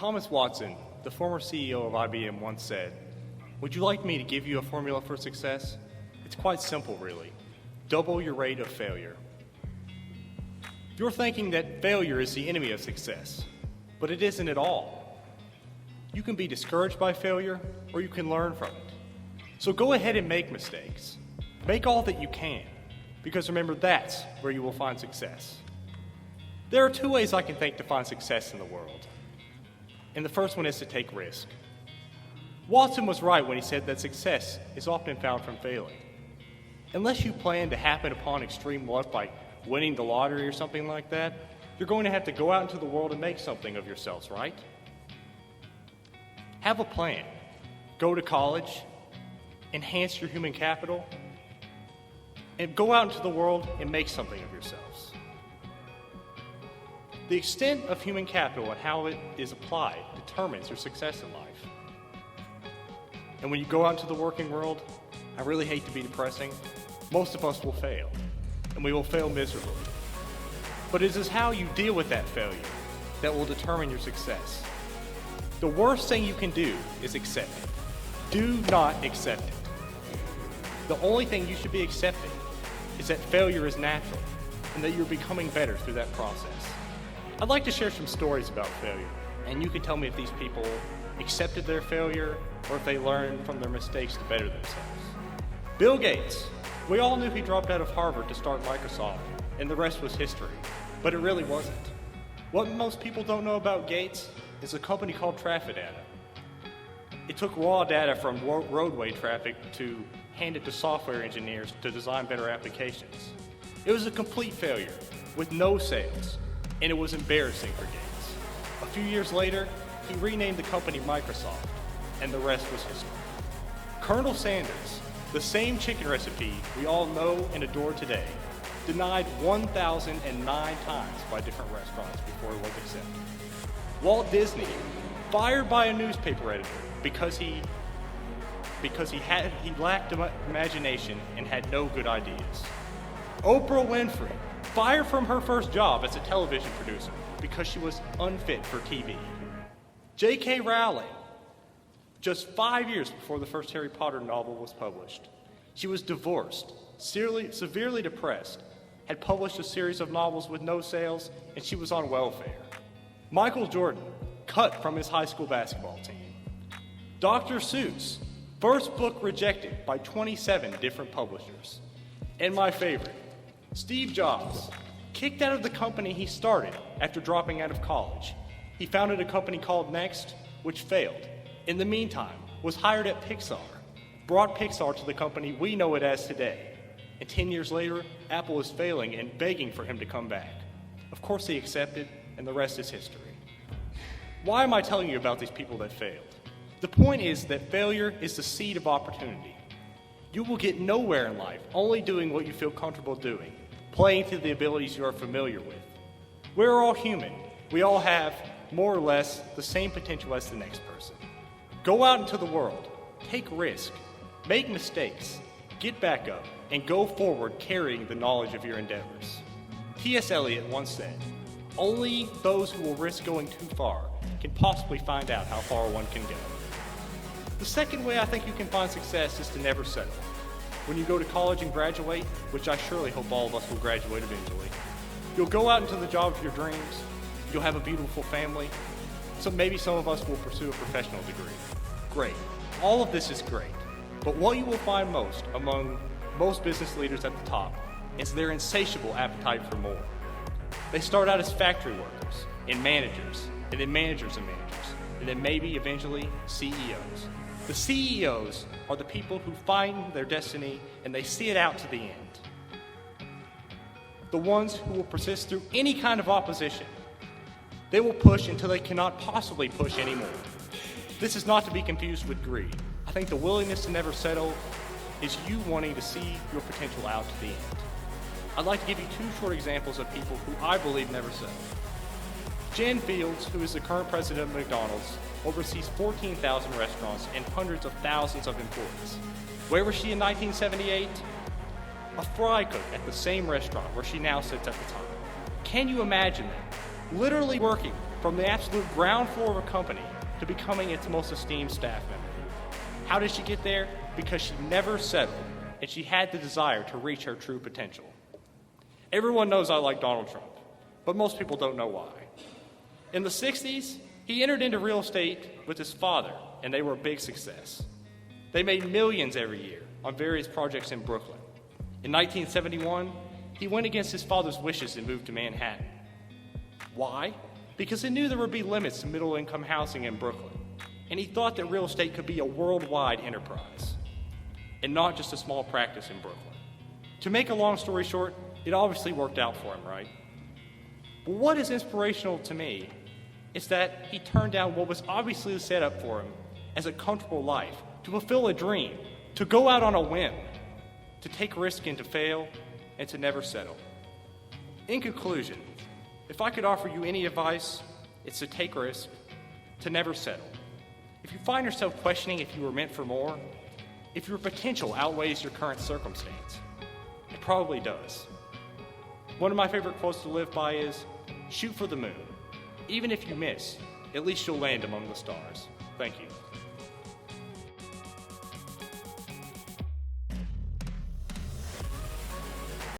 Thomas Watson, the former CEO of IBM, once said, "Would you like me to give you a formula for success? It's quite simple, really. Double your rate of failure." You're thinking that failure is the enemy of success, but it isn't at all. You can be discouraged by failure, or you can learn from it. So go ahead and make mistakes. Make all that you can, because remember, that's where you will find success. There are two ways I can think to find success in the world. And the first one is to take risk. Watson was right when he said that success is often found from failing. Unless you plan to happen upon extreme luck by winning the lottery or something like that, you're going to have to go out into the world and make something of yourselves, right? Have a plan. Go to college, enhance your human capital, and go out into the world and make something of yourselves. The extent of human capital and how it is applied determines your success in life. And when you go out into the working world, I really hate to be depressing, most of us will fail, and we will fail miserably. But it is how you deal with that failure that will determine your success. The worst thing you can do is accept it. Do not accept it. The only thing you should be accepting is that failure is natural and that you're becoming better through that process. I'd like to share some stories about failure, and you can tell me if these people accepted their failure or if they learned from their mistakes to better themselves. Bill Gates. We all knew he dropped out of Harvard to start Microsoft, and the rest was history, but it really wasn't. What most people don't know about Gates is a company called Traffic Data. It took raw data from roadway traffic to hand it to software engineers to design better applications. It was a complete failure with no sales, and it was embarrassing for Gates. A few years later, he renamed the company Microsoft, and the rest was history. Colonel Sanders, the same chicken recipe we all know and adore today, denied 1,009 times by different restaurants before it was accepted. Walt Disney, fired by a newspaper editor because he lacked imagination and had no good ideas. Oprah Winfrey, fired from her first job as a television producer because she was unfit for TV. J.K. Rowling, just 5 years before the first Harry Potter novel was published, she was divorced, severely depressed, had published a series of novels with no sales, and she was on welfare. Michael Jordan, cut from his high school basketball team. Dr. Seuss, first book rejected by 27 different publishers. And my favorite, Steve Jobs, kicked out of the company he started after dropping out of college. He founded a company called Next, which failed. In the meantime, was hired at Pixar, brought Pixar to the company we know it as today. And 10 years later, Apple is failing and begging for him to come back. Of course he accepted, and the rest is history. Why am I telling you about these people that failed? The point is that failure is the seed of opportunity. You will get nowhere in life only doing what you feel comfortable doing, playing to the abilities you are familiar with. We're all human. We all have, more or less, the same potential as the next person. Go out into the world, take risk, make mistakes, get back up, and go forward carrying the knowledge of your endeavors. T.S. Eliot once said, "Only those who will risk going too far can possibly find out how far one can go." The second way I think you can find success is to never settle. When you go to college and graduate, which I surely hope all of us will graduate eventually, you'll go out into the job of your dreams, you'll have a beautiful family, so maybe some of us will pursue a professional degree. Great. All of this is great. But what you will find most among most business leaders at the top is their insatiable appetite for more. They start out as factory workers and managers, and then managers and managers, and then maybe eventually CEOs. The CEOs are the people who find their destiny and they see it out to the end. The ones who will persist through any kind of opposition. They will push until they cannot possibly push anymore. This is not to be confused with greed. I think the willingness to never settle is you wanting to see your potential out to the end. I'd like to give you two short examples of people who I believe never settle. Jen Fields, who is the current president of McDonald's, oversees 14,000 restaurants and hundreds of thousands of employees. Where was she in 1978? A fry cook at the same restaurant where she now sits at the top. Can you imagine that? Literally working from the absolute ground floor of a company to becoming its most esteemed staff member. How did she get there? Because she never settled, and she had the desire to reach her true potential. Everyone knows I like Donald Trump, but most people don't know why. In the 60s, he entered into real estate with his father, and they were a big success. They made millions every year on various projects in Brooklyn. In 1971, he went against his father's wishes and moved to Manhattan. Why? Because he knew there would be limits to middle-income housing in Brooklyn, and he thought that real estate could be a worldwide enterprise, and not just a small practice in Brooklyn. To make a long story short, it obviously worked out for him, right? But what is inspirational to me is that he turned down what was obviously set up for him as a comfortable life, to fulfill a dream, to go out on a whim, to take risk and to fail, and to never settle. In conclusion, if I could offer you any advice, it's to take risk, to never settle. If you find yourself questioning if you were meant for more, if your potential outweighs your current circumstance, it probably does. One of my favorite quotes to live by is, shoot for the moon. Even if you miss, at least you'll land among the stars. Thank you.